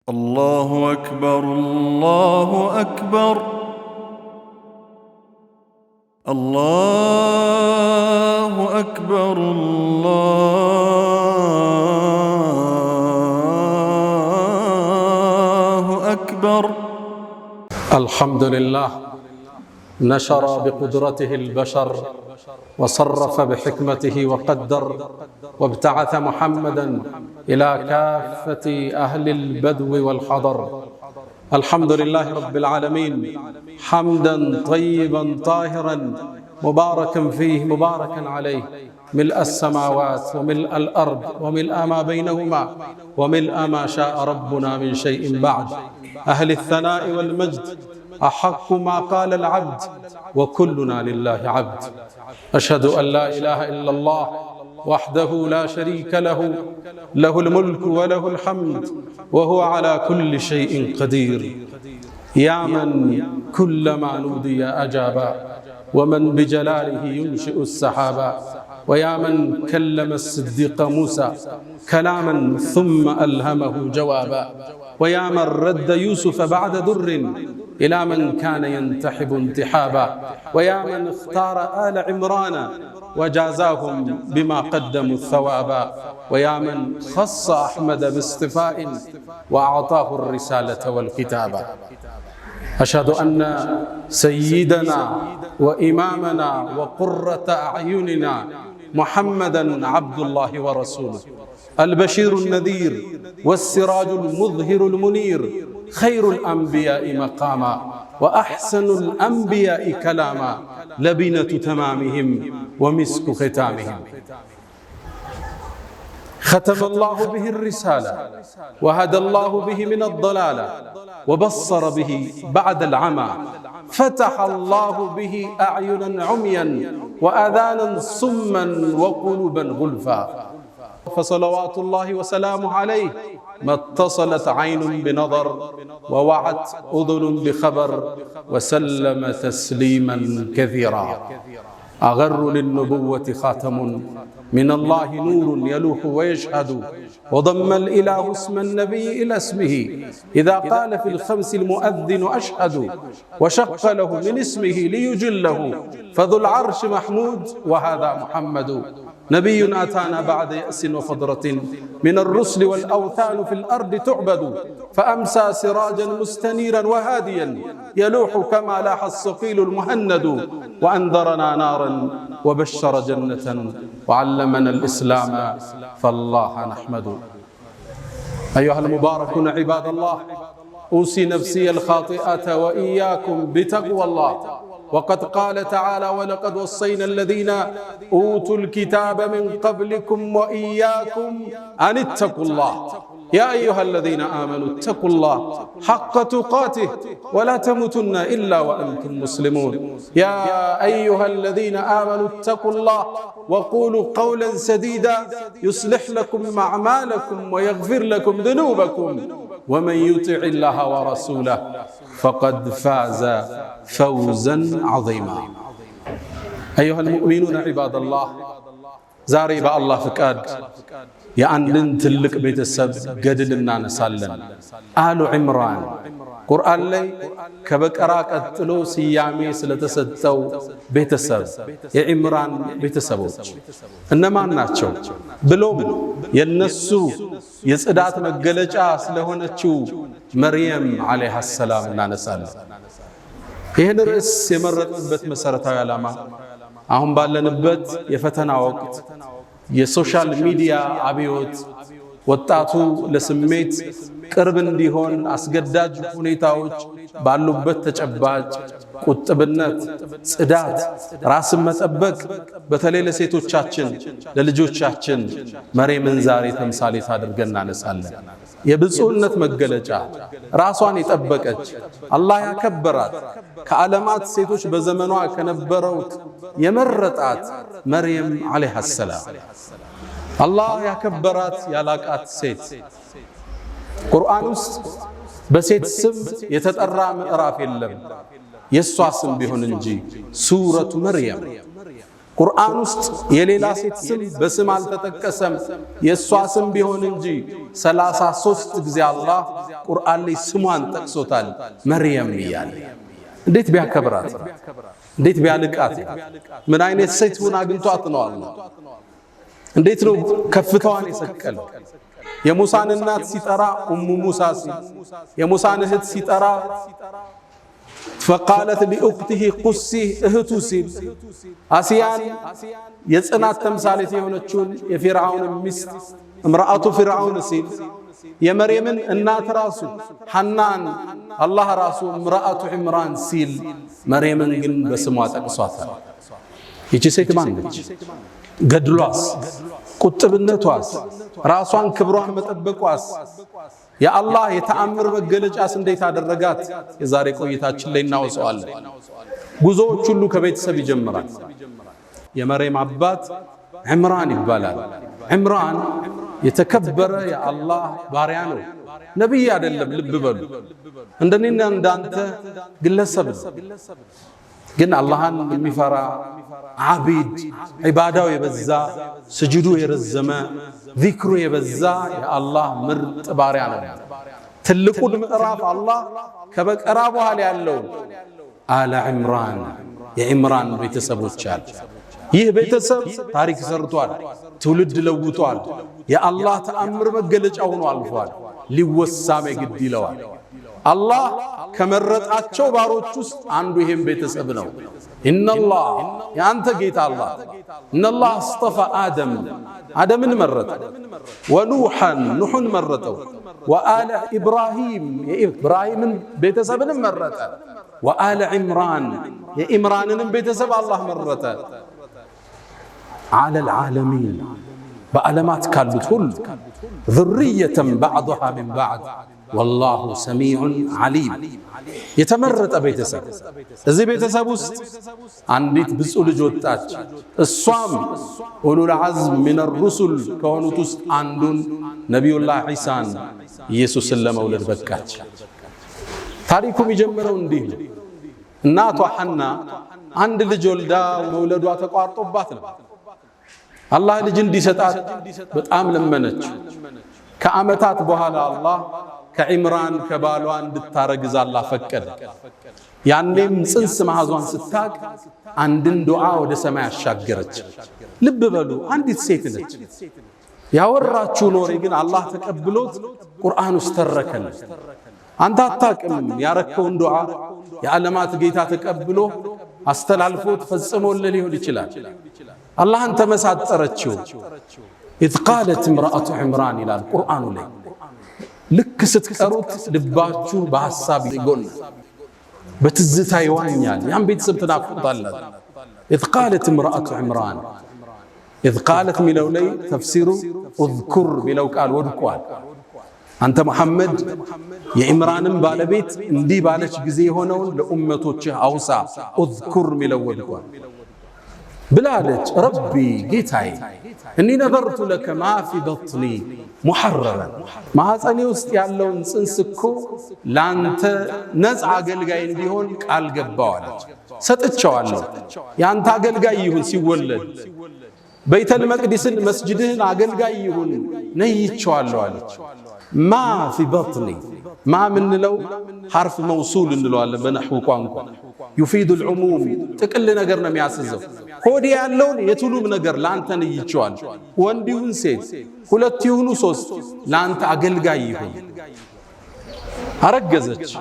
الله أكبر الله أكبر الله أكبر الله أكبر. الحمد لله نشر بقدرته البشر وصرف بحكمته وقدر وابتعث محمدا إلى كافة أهل البدو والحضر. الحمد لله رب العالمين حمدا طيبا طاهرا مباركا فيه مباركا عليه، ملء السماوات وملء الأرض وملء ما بينهما وملء ما شاء ربنا من شيء بعد. أهل الثناء والمجد أحق ما قال العبد وكلنا لله عبد. أشهد أن لا إله إلا الله وحده لا شريك له، له الملك وله الحمد وهو على كل شيء قدير. يا من كلما نودي أجابا، ومن بجلاله ينشئ السحابا، ويا من كلم الصديق موسى كلاما ثم ألهمه جوابا، ويا من رد يوسف بعد در إلى من كان ينتحب انتحابا، ويا من اختار آل عمران وجازاهم بما قدموا الثوابا، ويا من خص أحمد باصطفاء وأعطاه الرسالة والكتابا. أشهد أن سيدنا وإمامنا وقرة أعيننا محمدًا عبد الله ورسوله، البشير النذير والسراج المظهر المنير، خير الأنبياء مقاما وأحسن الأنبياء كلاما، لبنة تمامهم ومسك ختامهم. ختم الله به الرسالة وهدى الله به من الضلالة وبصر به بعد العمى، فتح الله به أعينا عميا وآذانا صما وقلوبا غلفا. فصلوات الله وسلامه عليه ما اتصلت عين بنظر ووعت أذن بخبر، وسلم تسليما كثيرا. أغر للنبوة خاتم من الله نور يلوح ويشهد، وضم الإله اسم النبي إلى اسمه إذا قال في الخمس المؤذن أشهد، وشق له من اسمه ليجله فذو العرش محمود وهذا محمد. نبي أتانا بعد يأس وفضرة من الرسل والأوثان في الأرض تعبد، فأمسى سراجا مستنيرا وهاديا يلوح كما لاح الصقيل المهند، وأنذرنا نارا وبشر جنة وعلمنا الإسلام فالله نحمد. أيها المباركون عباد الله، أوصي نفسي الخاطئة وإياكم بتقوى الله. وقد قال تعالى: ولقد وصينا الذين أوتوا الكتاب من قبلكم وإياكم أن اتقوا الله. يا أيها الذين آمنوا اتقوا الله حق تقاته ولا تموتن إلا وأنتم مسلمون. يا أيها الذين آمنوا اتقوا الله وقولوا قولا سديدا يصلح لكم أعمالكم ويغفر لكم ذنوبكم، ومن يطع الله ورسوله فقد فاز فوزا عظيما. أيها المؤمنون عباد الله، زاري بأ الله فكاد የአንድን ትልቅ ቤተሰብ ገድል እናነሳለን። አሉ ዒምራን ቁርአን ላይ ከበቀራ ቀጥሎ ስያሜ ስለተሰጠው ቤተሰብ የዒምራን ቤተሰቦች እነማን ናቸው ብሎም የነሱ የጽዳት መገለጫ ስለሆነችው መርየም አለይሃ ሰላም እናነሳለን። ይህን ርዕስ የመረጥንበት መሰረታዊ ዓላማ አሁን ባለንበት የፈተና ወቅት የሶሻል ሚዲያ አብዮት ወጣቱ ለስሜት ቅርብ እንዲሆን አስገዳጅ ሁኔታዎች ባሉበት ተጨባጭ ቁጥብነት፣ ጽዳት፣ ራስን መጠበቅ በተለይ ለሴቶቻችን ለልጆቻችን መርየምን ዛሬ ተምሳሌት አድርገን እናነሳለን። የብፁዕነት መገለጫ ራሷን የጠበቀች አላህ ያከበራት ከዓለማት ሴቶች በዘመኗ ከነበረው የመረጣት መርየም አለይሃ ሰላም አላህ ያከበራት ያላቃት ሴት። ቁርአን ውስጥ በሴት ስም የተጠራ ምዕራፍ የለም የሷ ስም ቢሆን እንጂ ሱረቱ መርየም ቁርአን ውስጥ የሌላ ሴት ስም በስም አልተጠቀሰም። የእሷ ስም ቢሆን እንጂ 33 ጊዜ አላህ ቁርአን ላይ ስሟን ጠቅሶታል። መርየም እያለ እንዴት ቢያከብራት፣ እንዴት ቢያልቃት፣ ምን አይነት ሴት ሆና አግኝቷት ነው አላህ። እንዴት ነው ከፍታዋን የሰቀለው። የሙሳን እናት ሲጠራ ኡሙ ሙሳ ሲል፣ የሙሳን እህት ሲጠራ ፈቃለት ሊኡክቲሂ ቁሲ እህቱ ሲል፣ አስያን የጽናት ተምሳሌት የሆነችውን የፊርዓውን ሚስት እምራአቱ ፊርዓውን ሲል፣ የመርየምን እናት ራሱ ሐናን አላህ ራሱ እምራአቱ ዒምራን ሲል፣ መርየምን ግን በስሟ ጠቅሷታል። ይቺ ሴት ማን ነች? ገድሏስ፣ ቁጥብነቷስ፣ ራሷን ክብሯን መጠበቋስ፣ የአላህ የተአምር መገለጫስ እንዴት አደረጋት? የዛሬ ቆይታችን ላይ እናወሳዋለን። ጉዞዎች ሁሉ ከቤተሰብ ይጀምራል። የመርየም አባት ዒምራን ይባላል። ዒምራን የተከበረ የአላህ ባሪያ ነው። ነቢይ አይደለም። ልብ በሉ፣ እንደኔና እንዳንተ ግለሰብ ነው። ግን አላህን የሚፈራ ዓቢድ፣ ዒባዳው የበዛ ስጁዱ የረዘመ ዚክሩ የበዛ የአላህ ምርጥ ባሪያ ነው። ትልቁን ምዕራፍ አላህ ከበቀራ በኋላ ያለው አለ ዒምራን የዒምራን ቤተሰቦች አሉ። ይህ ቤተሰብ ታሪክ ሰርቷል፣ ትውልድ ለውጧል፣ የአላህ ተአምር መገለጫ ሆኖ አልፏል። ሊወሳም ግድ ይለዋል። አላህ ከመረጣቸው ባሮች ውስጥ አንዱ ይሄም ቤተሰብ ነው። ኢነላህ የአንተ ጌታ አላህ ኢነላህ አስጠፋ አደምን መረጠ፣ ወኑሐን ኑሑን መረጠው፣ ወአለ ኢብራሂም የኢብራሂምን ቤተሰብንም መረጠ፣ ወአለ ዒምራን የኢምራንንም ቤተሰብ አላህ መረጠ። አለል ዓለሚን በዓለማት ካሉት ሁሉ ذርየተን ባዕዱሃ ሚን ባዕድ ወላሁ ሰሚዑን ዓሊም። የተመረጠ ቤተሰብ። እዚህ ቤተሰብ ውስጥ አንዲት ብፁዕ ልጅ ወጣች። እሷም ኡሉል ዐዝም ሚነ ሩሱል ከሆኑት ውስጥ አንዱን ነቢዩላህ ዒሳን ኢየሱስን ለመውለድ በቃች። ታሪኩ የሚጀምረው እንዲህ ነው። እናቷ ሐና አንድ ልጅ ወልዳ መውለዷ ተቋርጦባት ነው። አላህ ልጅ እንዲሰጣት በጣም ለመነች። ከዓመታት በኋላ አላህ ከዒምራን ከባሏ እንድታረግዝ አላህ ፈቀደ። ያኔም ጽንስ መያዟን ስታቅ አንድን ዱዓ ወደ ሰማይ አሻገረች። ልብ በሉ፣ አንዲት ሴት ነች። ያወራችው ኖሬ ግን አላህ ተቀብሎት ቁርአን ውስጥ ተረከለ። አንተ አታቅም ያረከውን ዱዓ የዓለማት ጌታ ተቀብሎ አስተላልፎት ፈጽሞልህ ሊሆን ይችላል። አላህን ተመሳጠረችው። ኢዝ ቃለት እምረአቱ ዒምራን ይላል ቁርአኑ ላይ። ልክ ስትቀሩት ልባችሁ በሐሳብ ይጎናል፣ በትዝታ ይዋኛል። ያን ቤተሰብ ትናፍቁታላችሁ። ኢዝ ቃለት እምረአቱ ዒምራን። ኢዝ ቃለት ሚለው ላይ ተፍሲሩ እዝኩር ሚለው ቃል ወድቋል። አንተ መሐመድ የዒምራንን ባለቤት እንዲህ ባለች ጊዜ የሆነውን ለኡመቶችህ አውሳ። እዝኩር ሚለው ወድቋል ብላለች። ረቢ ጌታዬ እኒ ነዘርቱ ለከ ማ ፊ በጥኒ ሙሐረረን፣ ማኅፀኔ ውስጥ ያለውን ጽንስ እኮ ለአንተ ነፃ አገልጋይ እንዲሆን ቃል ገባዋለች። ሰጥቼዋለሁ፣ የአንተ አገልጋይ ይሁን ሲወለድ። በይተል መቅዲስን መስጅድህን አገልጋይ ይሁን ነይቼዋለሁ አለች። ማ ፊ በጥኒ ማ ምንለው ሐርፍ መውሱል እንለዋለን በነሕው ቋንቋ። ዩፊዱል ዑሙም ጥቅል ነገር ነው የሚያስዘው። ሆዴ ያለውን የቱሉም ነገር ለአንተ ነይቼዋለሁ። ወንድ ይሁን ሴት፣ ሁለት ይሁኑ ሶስት፣ ለአንተ አገልጋይ ይሁን። አረገዘች።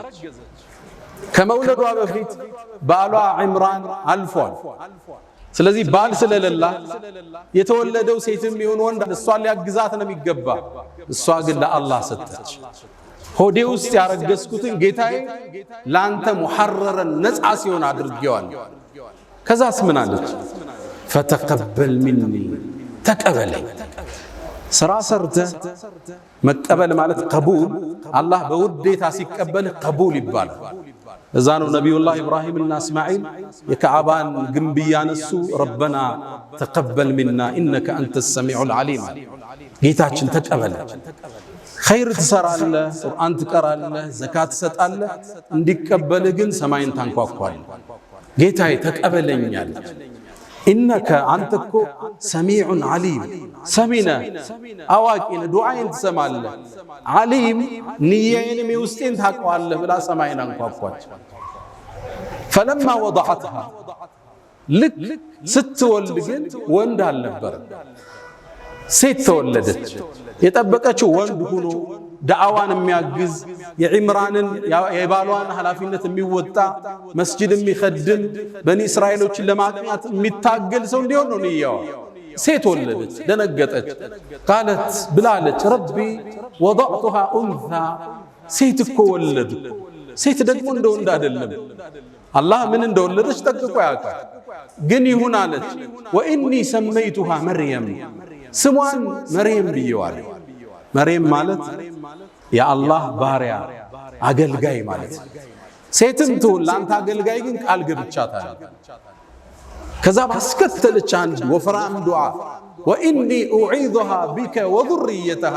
ከመውለዷ በፊት ባሏ ዒምራን አልፏል። ስለዚህ ባል ስለሌላ የተወለደው ሴትም ይሁን ወንድ እሷን ሊያግዛት ነው የሚገባ። እሷ ግን ለአላህ ሰጠች። ሆዴ ውስጥ ያረገዝኩትን ጌታዬ ለአንተ ሙሐረረን ነፃ ሲሆን አድርጌዋለሁ። ከዛስ ምን አለች? ፈተቀበል ሚኒ ተቀበለኝ። ስራ ሰርተህ መቀበል ማለት ቀቡል፣ አላህ በውዴታ ሲቀበልህ ቀቡል ይባላል። እዛ ነው ነቢዩላህ ኢብራሂምና እስማዒል የከዓባን ግንብ እያነሱ ረበና ተቀበል ሚና ኢነከ አንተ ሰሚዑል ዓሊም፣ ጌታችን ተቀበለን። ኸይር ትሰራለህ፣ ቁርአን ትቀራለህ፣ ዘካት ትሰጣለህ፣ እንዲቀበልህ ግን ሰማይን ታንኳኳለህ። ጌታዬ ተቀበለኝ አለች። ኢነከ አንተኮ ሰሚዑን ዓሊም ሰሚነ አዋቂን ዱዓዬን ትሰማለህ፣ ዓሊም ንያዬንም የውስጤን ታውቀዋለህ ብላ ሰማይን አንኳኳች። ፈለማ ወضዐትሃ ልክ ስትወልድ ግን ወንድ አልነበረ፣ ሴት ተወለደች። የጠበቀችው ወንድ ሆኖ ዳዕዋን የሚያግዝ የዒምራንን የባሏን ኃላፊነት የሚወጣ መስጂድ የሚኸድም በኒ እስራኤሎችን ለማቅናት የሚታገል ሰው እንዲሆን ነው ንያዋ። ሴት ወለደች፣ ደነገጠች። ቃለት ብላለች ረቢ ወضዕቱሃ ኡንታ፣ ሴት እኮ ወለዱ። ሴት ደግሞ እንደ ወንድ አይደለም። አላህ ምን እንደወለደች ጠቅቆ ያውቃል። ግን ይሁን አለች። ወኢኒ ሰመይቱሃ መርየም፣ ስሟን መርየም ብየዋለሁ። መርየም ማለት የአላህ ባሪያ አገልጋይ ማለት። ሴትም ትሁን ለአንተ አገልጋይ ግን ቃል ገብቻታለሁ። ከዛ ባስከተለች አንድ ወፍራም ዱዓ ወኢኒ ኡዒዙሃ ቢከ ወዙርየተሃ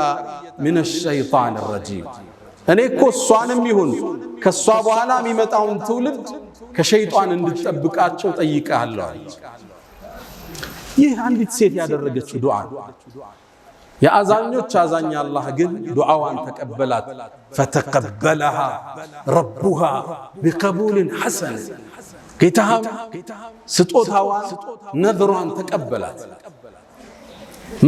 ሚነ ሸይጣን ረጂም፣ እኔ እኮ እሷንም ይሁን ከእሷ በኋላ የሚመጣውን ትውልድ ከሸይጣን እንድትጠብቃቸው ጠይቀሃለሁ አለች። ይህ አንዲት ሴት ያደረገችው ዱዓ የአዛኞች አዛኝ አላህ ግን ዱዓዋን ተቀበላት። ፈተቀበለሃ ረቡሃ ቢቀቡልን ሐሰን፣ ጌታም ስጦታዋን ነዝሯን ተቀበላት።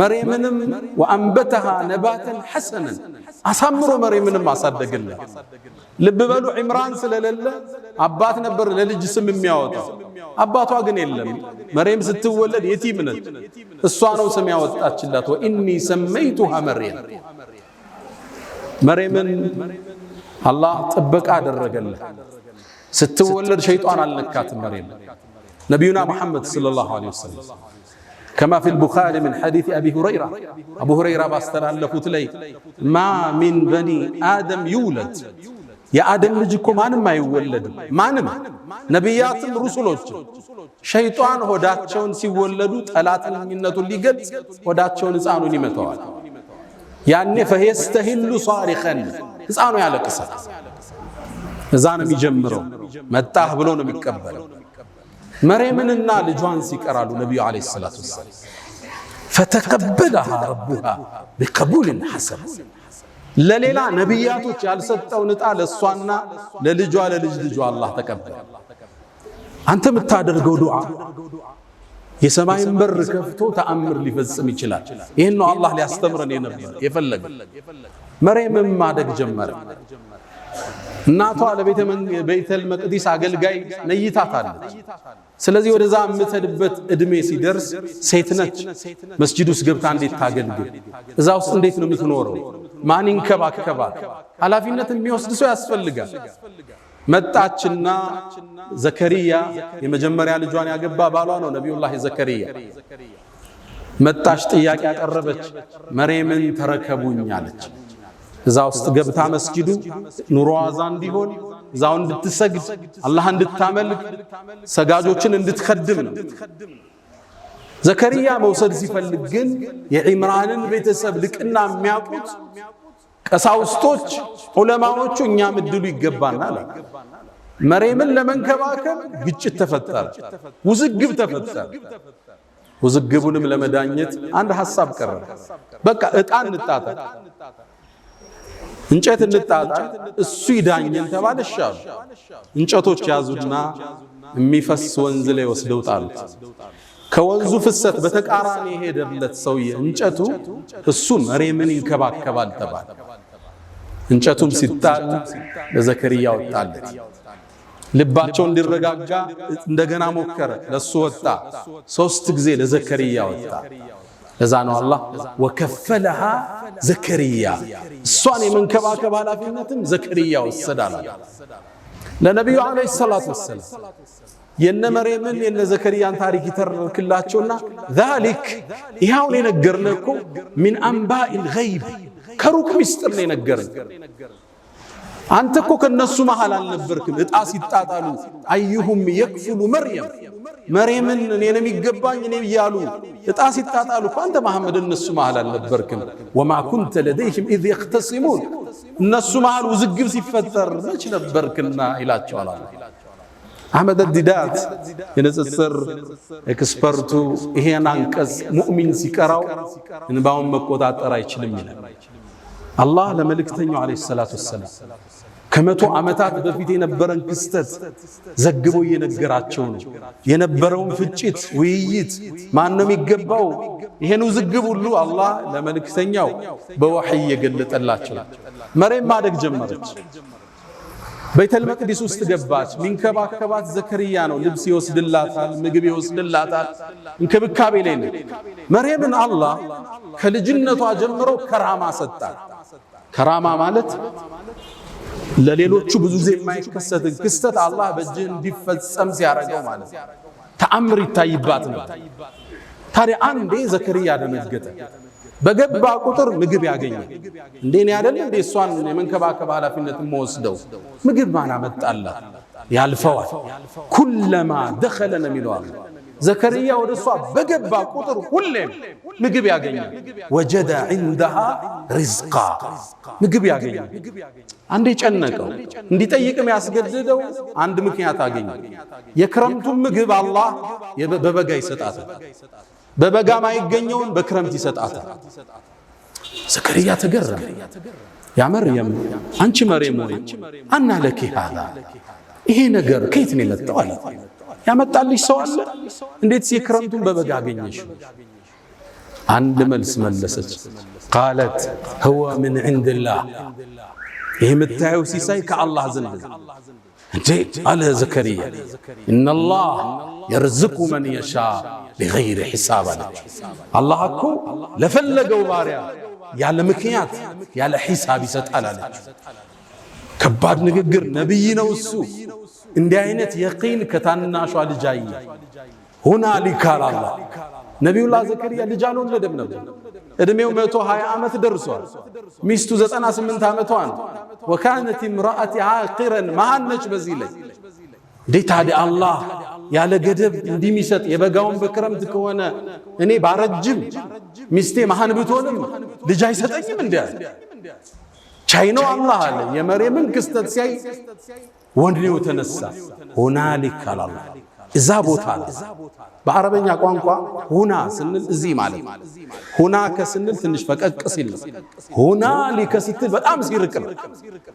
መርየምንም ወአንበተሃ ነባተን ሐሰነን፣ አሳምሮ መርየምንም አሳደግላት። ልብ በሉ ዒምራን ስለሌለ አባት ነበር ለልጅ ስም የሚያወጣው፣ አባቷ ግን የለም። መርየም ስትወለድ የቲም ነች። እሷ ነው ስም ያወጣችላት። ወኢኒ ሰመይቱሃ መርየም፣ መርየምን አላህ ጥበቃ አደረገላት። ስትወለድ ሸይጣን አልነካትም መርየም። ነቢዩና ሙሐመድ ሰለላሁ ዐለይሂ ወሰለም ከማ ፊል ቡኻሪ ምን ሐዲስ አቢ ሁረይራ፣ አቡ ሁረይራ ባስተላለፉት ላይ ማ ሚን በኒ አደም ይውለድ፣ የአደም ልጅ እኮ ማንም አይወለድም። ማንም ነቢያትም ሩሱሎችም ሸይጣን ሆዳቸውን ሲወለዱ ጠላትነቱን ሊገልጽ ሆዳቸውን ሕፃኑን ይመተዋል። ያኔ ፈየስተሂሉ ሷሪኸን፣ ሕፃኑ ያለቅሳል። እዛ ነው የሚጀምረው። መጣህ ብሎ ነው የሚቀበለው። መርየምንና ልጇን ሲቀራሉ ነቢዩ ዓለይሂ ሰላቱ ወሰላም ፈተቀበለሃ ረቡሃ ቢቀቡልን ሐሰን፣ ለሌላ ነቢያቶች ያልሰጠውን ዕጣ ለእሷና ለልጇ ለልጅ ልጇ አላህ ተቀበለ። አንተ የምታደርገው ዱዓ የሰማይን በር ከፍቶ ተአምር ሊፈጽም ይችላል። ይህን ነው አላህ ሊያስተምረን የፈለገ። መርየምም ማደግ ጀመረ። እናቷ ለቤተል መቅዲስ አገልጋይ ነይታታለች። ስለዚህ ወደዛ የምትሄድበት እድሜ ሲደርስ ሴት ነች። መስጂድ ውስጥ ገብታ እንዴት ታገልግል? እዛ ውስጥ እንዴት ነው የምትኖረው? ማን ይንከባከባል? ኃላፊነት የሚወስድ ሰው ያስፈልጋል። መጣችና ዘከሪያ የመጀመሪያ ልጇን ያገባ ባሏ ነው ነቢዩላህ ዘከሪያ። መጣች፣ ጥያቄ ያቀረበች፣ መርየምን ተረከቡኝ አለች። እዛ ውስጥ ገብታ መስጂዱ ኑሮዋ እዛ እንዲሆን እዛው እንድትሰግድ አላህ እንድታመልክ ሰጋጆችን እንድትከድም ነው። ዘከሪያ መውሰድ ሲፈልግ ግን የዒምራንን ቤተሰብ ልቅና የሚያውቁት ቀሳውስቶች ዑለማዎቹ እኛም እድሉ ይገባናል። መርየምን ለመንከባከብ ግጭት ተፈጠረ፣ ውዝግብ ተፈጠረ። ውዝግቡንም ለመዳኘት አንድ ሐሳብ ቀረበ። በቃ ዕጣ እንጣጣ፣ እንጨት እንጣጣ፣ እሱ ይዳኘን ተባለ። ሻሉ እንጨቶች ያዙና የሚፈስ ወንዝ ላይ ወስደው ጣሉት። ከወንዙ ፍሰት በተቃራኒ የሄደለት ሰውዬ እንጨቱ እሱ መርየምን ይንከባከባል ተባለ። እንጨቱም ሲጣል ለዘከሪያ ወጣለት። ልባቸው እንዲረጋጋ እንደገና ሞከረ፣ ለሱ ወጣ። 3 ጊዜ ለዘከሪያ ወጣ። ለዛ ነው አላህ ወከፈለሃ ዘከሪያ፣ እሷን የመንከባከብ ኃላፊነትም ዘከሪያ ወሰዳል። ለነቢዩ ዓለይሂ ሰላቱ ወሰላም የነ መርየምን የነ ዘከሪያን ታሪክ ይተርክላቸውና ዛሊክ ይኸውን የነገርነው እኮ ሚን አንባኢል ገይብ ከሩቅ ሚስጥር ነው የነገረን። አንተ እኮ ከነሱ መሃል አልነበርክም። ዕጣ ሲጣጣሉ አዩሁም የክፍሉ መርየምን እኔ ነው የሚገባኝ እኔ እያሉ ዕጣ ሲጣጣሉ እኮ አንተ መሐመድ እነሱ መሃል አልነበርክም። ወማ ኩንተ ለደይህም ኢዝ የኽተሲሙን፣ እነሱ መሃል ውዝግብ ሲፈጠር መች ነበርክና ይላቸዋል። አህመድ ዲዳት የንጽጽር ኤክስፐርቱ ይሄን አንቀጽ ሙእሚን ሲቀራው እንባውን መቆጣጠር አይችልም ይላል። አላህ ለመልእክተኛው አለይሂ ሰላቱ ወሰላም ከመቶ ዓመታት በፊት የነበረን ክስተት ዘግቦ እየነገራቸው ነው። የነበረውን ፍጭት ውይይት ማን ነው የሚገባው ይሄን ውዝግብ ሁሉ አላህ ለመልእክተኛው በወህይ የገለጠላቸው። መሬም ማደግ ጀመረች። ቤተል መቅዲስ ውስጥ ገባች። ሚንከባከባት ዘከርያ ነው። ልብስ ይወስድላታል፣ ምግብ ይወስድላታል። እንክብካቤ ላይ ነው። መርየምን አላህ ከልጅነቷ ጀምሮ ከራማ ሰጣት። ከራማ ማለት ለሌሎቹ ብዙ ጊዜ የማይከሰት ክስተት አላህ በእጅህ እንዲፈጸም ሲያረጋው ማለት ተአምር ይታይባት ነው። ታዲያ አንዴ ዘከርያ ደነገጠ። በገባ ቁጥር ምግብ ያገኛል። እንዴኔ አይደል እንዴ እሷን የመንከባከብ ኃላፊነት የምወስደው ምግብ ማን አመጣላት? ያልፈዋል። ኩለማ ደኸለ ነው የሚለው ዘከርያ ወደ እሷ በገባ ቁጥር ሁሌም ምግብ ያገኛል። ወጀደ ዐንደሃ ሪዝቃ ምግብ ያገኛል። አንዴ ጨነቀው። እንዲጠይቅም ያስገድደው አንድ ምክንያት አገኘ። የክረምቱን ምግብ አላህ በበጋ ይሰጣታል። በበጋ ማይገኘውን በክረምት ይሰጣታል። ዘከርያ ተገረመ። ያ መርየም አንቺ መርየም ሆይ አና ለኪ ሃዛ ይሄ ነገር ከየት ነው የመጣው አለ። ያመጣልሽ ሰው አለ? እንዴትስ የክረምቱን በበጋ አገኘሽ? አንድ መልስ መለሰች። ቃለት ሁወ ምን ዐንድላህ ይሄ የምታየው ሲሳይ ከአላህ ዘንድ እንዴ አለ ዘከርያ። ኢነላህ የርዝቁ መን የሻ ቢገይሪ ሒሳብ አለች። አላህ እኮ ለፈለገው ባሪያ ያለ ምክንያት ያለ ሒሳብ ይሰጣል አለች። ከባድ ንግግር። ነቢይ ነው እሱ። እንዲህ አይነት የቂን ከታናሿ ልጅ አየ። ሁናሊከ አላህ ነቢዩላህ ዘከርያ ልጅ አልወለደም ነበር። እድሜው 120 ዓመት ደርሷል። ሚስቱ 98 ዓመቷ ነው። ወካነት امرأتي عاقرا ማነች በዚህ ላይ እንዴት ታዲያ አላህ ያለ ገደብ እንዲሚሰጥ የበጋውን በክረምት ከሆነ እኔ ባረጅም ሚስቴ መሃን ብትሆንም ልጅ አይሰጠኝም እንዴ? ቻይ ነው አላህ አለ። የመርየምን ክስተት ሲያይ ወንድኔው ተነሳ። ሁናሊከ አላህ እዛ ቦታ አለ። በአረበኛ ቋንቋ ሁና ስንል እዚህ ማለት ሁና ከስንል ትንሽ ፈቀቅ ሲል ሁናሊከ ስትል በጣም ሲርቅ ነው።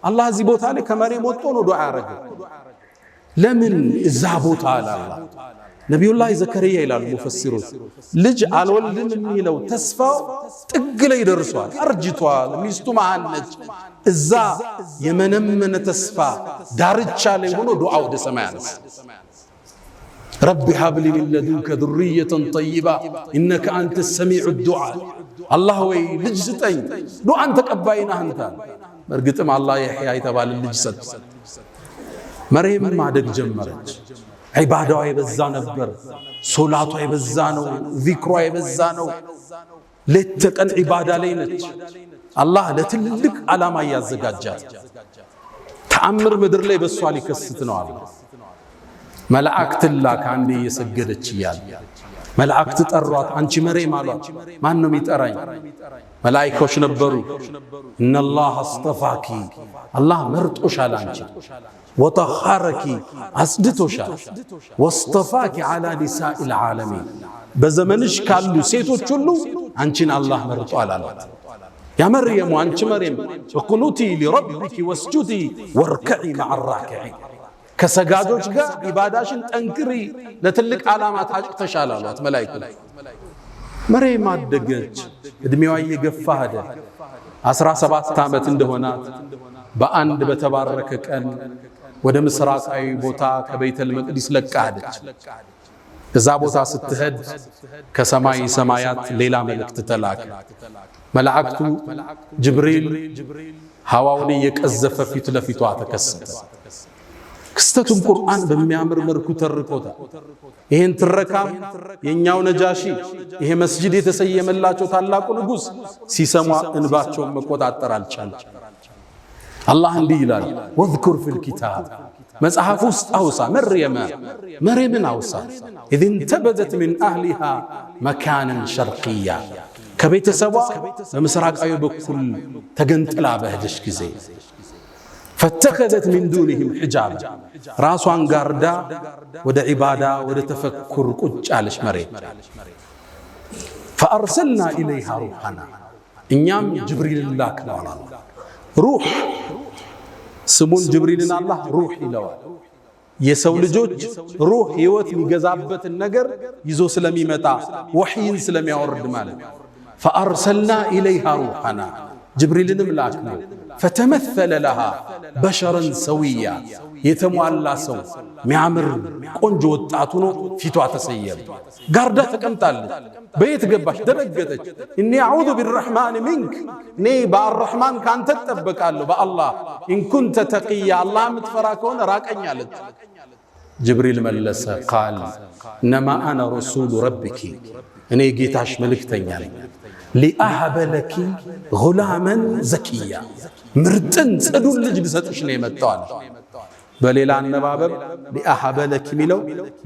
አላህ እዚህ ቦታ ላይ ከመርየም ወጥቶ ነው ዱዓ ያረገ። ለምን እዛ ቦታ አለ አላህ? ነቢዩላህ ዘከርያ ይላሉ ሙፈሲሮች ልጅ አልወልድም የሚለው ተስፋው ጥግ ላይ ደርሷል። አርጅቷል። ሚስቱ መሃን ነች። እዛ የመነመነ ተስፋ ዳርቻ ላይ ሆኖ ዱዓ ወደ ሰማይ አነሳ። ረቢ ሀብሊ ሚን ለዱንከ ዙርየተን ጠይባ ኢነከ አንተ ሰሚዑ ዱዓ። አላህ ወይ ልጅ ስጠኝ፣ ዱዓን ተቀባይ ነህ አንተ። በእርግጥም አላህ የሕያ የተባለ ልጅ ሰጠ። መርየም ማደግ ጀመረች። ዒባዳዋ የበዛ ነበር። ሶላቷ የበዛ ነው። ዚክሯ የበዛ ነው። ሌት ተቀን ዒባዳ ላይ ነች። አላህ ለትልቅ ዓላማ እያዘጋጃት ተአምር ምድር ላይ በሷ ሊከስት ነው አለ። መላእክት ላከ። አንዴ እየሰገደች እያለ መላእክት ጠሯት። አንቺ መርየም አሏት። ማን ነው የሚጠራኝ? መላእክቶች ነበሩ። ኢነላህ አስጠፋኪ አላህ መርጦሻል አንቺ ወጠኸረኪ አጽድቶሻል። ወስጠፋኪ ዐላ ኒሳኢል ዓለሚን በዘመንሽ ካሉ ሴቶች ሁሉ አንቺን አላህ መርጧል አሏት። ያ መርየም አንቺ መርየም እቁኑቲ ሊረቢኪ ወስጁዲ ወርከዒ መዐ ራኪዒን ከሰጋጆች ጋር ኢባዳሽን ጠንክሪ ለትልቅ ዓላማ ታጭተሻል አሏት መላእክቱ። መርየም አደገች። እድሜዋ እየገፋ ሄደ። 17 ዓመት እንደሆናት በአንድ በተባረከ ቀን ወደ ምስራቃዊ ቦታ ከቤተል መቅዲስ ለቃ ሄደች። እዛ ቦታ ስትሄድ ከሰማይ ሰማያት ሌላ መልእክት ተላከ። መላእክቱ ጅብሪል ሐዋውን እየቀዘፈ ፊት ለፊቷ ተከሰተ። ክስተቱን ቁርአን በሚያምር መልኩ ተርኮታል። ይሄን ትረካም የኛው ነጃሺ ይሄ መስጂድ የተሰየመላቸው ታላቁ ንጉስ ሲሰማ እንባቸውን መቆጣጠር አልቻለም። አላህ እንዲህ ይላል ወዝኩር ፊል ኪታብ መጽሐፍ ውስጥ አውሳ መርየምን አውሳ ኢዝ እንተበዘት ሚን አህሊሃ መካንን ሸርቅያ ከቤተሰቧ በምስራቃዊ በኩል ተገንጥላ በሄደች ጊዜ ፈተኸዘት ሚን ዱኒሂም ሒጃብ ራሷን ጋርዳ ወደ ዒባዳ ወደ ተፈኩር ቁጭ አለች መሬት። ፈአርሰልና ኢለይሃ ሩሐና እኛም ጅብሪልን ላክነው አለ። ሩሕ ስሙን ጅብሪልን አላህ ሩሕ ይለዋል። የሰው ልጆች ሩሕ ሕይወት የሚገዛበትን ነገር ይዞ ስለሚመጣ ወሕይን ስለሚያወርድ ማለት። ፈአርሰልና ኢለይሃ ሩሐና ጅብሪልንም ላክነው። ፈተመሰለ ለሃ በሸረን ሰውያ የተሟላ ሰው ሚያምር ቆንጆ ወጣቱ ነው። ፊቷ ተሰየም ጋርዳ ተቀምጣለች። በየት ገባች? ደነገጠች። እኒ አዑዙ ቢረሕማን ሚንክ እኔ በአረሕማን ካንተ እጠበቃለሁ በአላህ ኢንኩንተ ተቅያ አላህ የምትፈራ ከሆነ ራቀኝ አለች። ጅብሪል መለሰ ቃል እነማ አነ ረሱሉ ረቢኪ እኔ ጌታሽ መልእክተኛ ነኝ። ሊአሀበ ለኪ ጉላመን ዘኪያ ምርጥን ጽዱን ልጅ ልሰጥሽ ነው የመጣው። በሌላ አነባበብ ሊአሀበ ለኪ ሚለው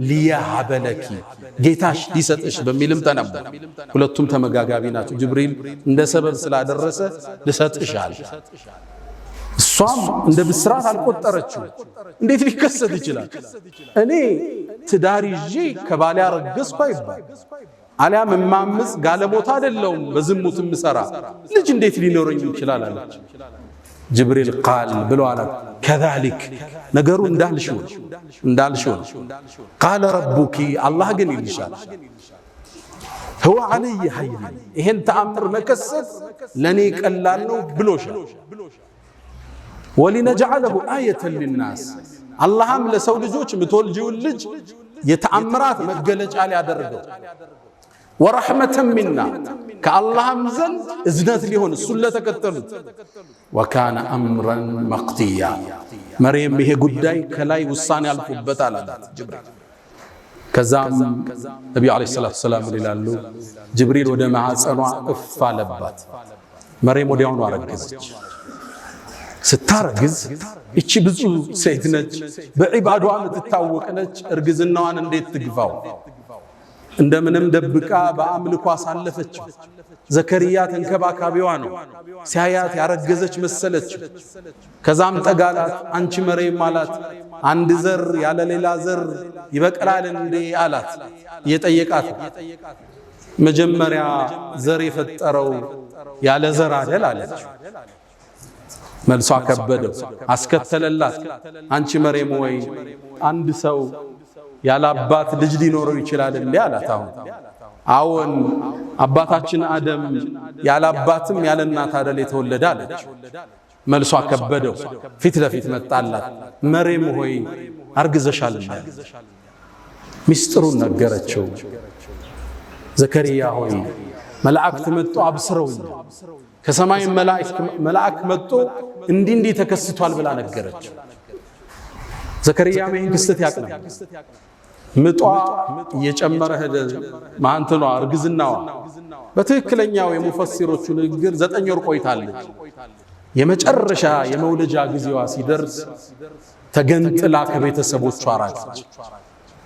ሊያሀበ ለኪ ጌታሽ ሊሰጥሽ በሚልም ተነበረ። ሁለቱም ተመጋጋቢ ናቸው። ጅብሪል እንደ ሰበብ ስላደረሰ ልሰጥሽ አለ። እሷም እንደ ብስራት አልቆጠረችው። እንዴት ሊከሰት ይችላል? እኔ ትዳር ይዤ ከባሌ አረገዝኩ አይባል አሊያም እማምፅ ጋለሞታ አይደለሁም በዝሙት ምሰራ ልጅ እንዴት ሊኖረኝ ይችላል አለች። ጅብሪል ቃል ብሎ አላት ከዛሊክ ነገሩ እንዳልሽው ቃለ ረቡኪ አላህ ግን ይልሻል هو علي هين ይሄን ተአምር መከሰት ለኔ ቀላል ነው ብሎሻል። ወሊነجعله آية للناس አላህም ለሰው ልጆች ምትወልጂው ልጅ የተአምራት መገለጫ ሊያደርገው ወረሕመተን ሚና ከአላህም ዘንድ እዝነት ሊሆን እሱን ለተከተሉት ወካነ አምረን መቅድያ መርየም ይሄ ጉዳይ ከላይ ውሳኔ አልፎበታል አላት ጅብሪል። ከዛም ነቢዩ ዓለይሂ ሰላቱ ወሰላም ይላሉ ጅብሪል ወደ ማዕፀኗ እፍ አለባት። መርየም ወዲያውኑ አረገዘች። ስታረግዝ እቺ ብዙ ሴት ነች፣ በዒባዷ የምትታወቅ ነች። እርግዝናዋን እንዴት ትግፋው? እንደምንም ደብቃ በአምልኮ አሳለፈች። ዘከርያ ተንከባካቢዋ ነው። ሲያያት ያረገዘች መሰለች። ከዛም ጠጋላት። አንቺ መርየም አላት አንድ ዘር ያለ ሌላ ዘር ይበቅላል እንዴ አላት። እየጠየቃት መጀመሪያ ዘር የፈጠረው ያለ ዘር አይደል አለች። መልሷ ከበደው። አስከተለላት አንቺ መርየም ወይ አንድ ሰው ያለ አባት ልጅ ሊኖረው ይችላል እንዴ አላት። አዎን አባታችን አደም ያለ አባትም ያለ እናት አይደል የተወለደ አለች። መልሷ ከበደው። ፊት ለፊት መጣላት። መርየም ሆይ አርግዘሻል። ሚስጥሩን ነገረችው። ዘከርያ ሆይ መላእክት መጥቶ አብስረውኝ ከሰማይ መላእክ መጥቶ እንዲህ ተከስቷል ብላ ነገረችው። ዘከርያ ይህን ክስተት ያቅናል። ምጧ እየጨመረ ሄደ። ማንተኗ እርግዝናዋ በትክክለኛው የሙፈሲሮቹ ንግግር 9 ወር ቆይታለች። የመጨረሻ የመውለጃ ጊዜዋ ሲደርስ ተገንጥላ ከቤተሰቦቿ ራቀች።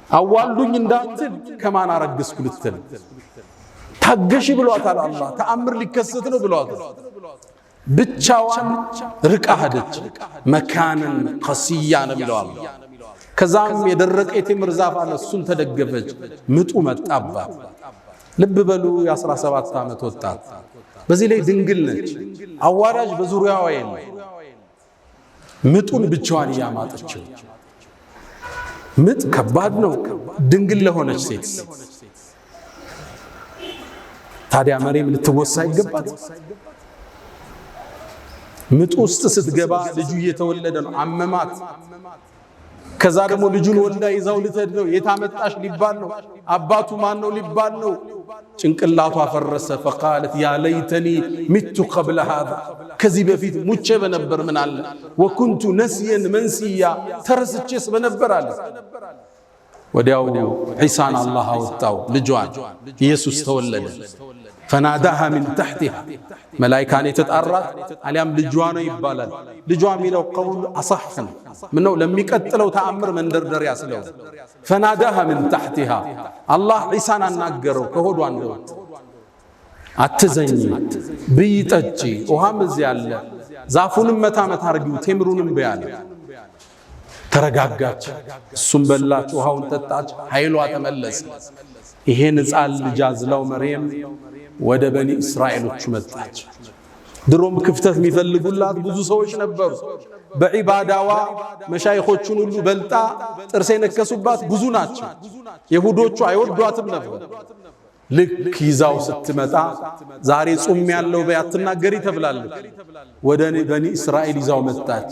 አዋልዱኝ እንዳትል ከማን አረግዝኩ ልትል ታገሺ ብሏታል አላህ። ተአምር ሊከሰት ነው ብሏታል። ብቻዋን ርቃ ሄደች። መካንን ቀስያ ነው ብለዋል። ከዛም የደረቀ የቴምር ዛፍ አለ፣ እሱን ተደገፈች። ምጡ መጣባት። ልብ በሉ የ17 ዓመት ወጣት፣ በዚህ ላይ ድንግል ነች። አዋላጅ በዙሪያዋ የለም። ምጡን ብቻዋን እያማጠችው። ምጥ ከባድ ነው ድንግል ለሆነች ሴት። ታዲያ መርየም ልትወሳ ይገባት? ምጥ ውስጥ ስትገባ ልጁ እየተወለደ ነው። አመማት። ከዛ ደግሞ ልጁን ወልዳ ይዛው ልትሄድ ነው። የታመጣሽ ሊባል ነው። አባቱ ማን ነው ሊባል ነው። ጭንቅላቷ ፈረሰ። فقالت يا ليتني مت قبل هذا ከዚህ በፊት ሙቼ በነበር ምን አለ وكنت نسيا منسيا ተረስቼስ በነበር አለ። ወዲያው ዒሳን አላህ አወጣው። ልጇን ኢየሱስ ተወለደ። فناداها من تحتها ملائكة يتطرات عليهم ልጇ ይባላል። ልጇ የሚለው ቀውል አصح ነው። ምነው ለሚቀጥለው ተአምር መንደርደር ያስለው። فناداها من تحتها الله ዒሳን አናገረው ከሆዷ እንደወጥ። አትዘኝ ብይጠጪ ውሃም እዚህ አለ ዛፉንም መታ መታ አርጊው ቴምሩንም በያለ ተረጋጋች እሱም በላች ውሃውን ጠጣች ኃይሏ ተመለሰ ይሄን ሕፃን ልጅ አዝላው መርየም ወደ በኒ እስራኤሎች መጣች ድሮም ክፍተት የሚፈልጉላት ብዙ ሰዎች ነበሩ በዒባዳዋ መሻይኾቹን ሁሉ በልጣ ጥርስ የነከሱባት ብዙ ናቸው ይሁዶቹ አይወዷትም ነበር ልክ ይዛው ስትመጣ ዛሬ ጾም ያለው በያትናገሪ ተብላለች ወደ በኒ እስራኤል ይዛው መጣች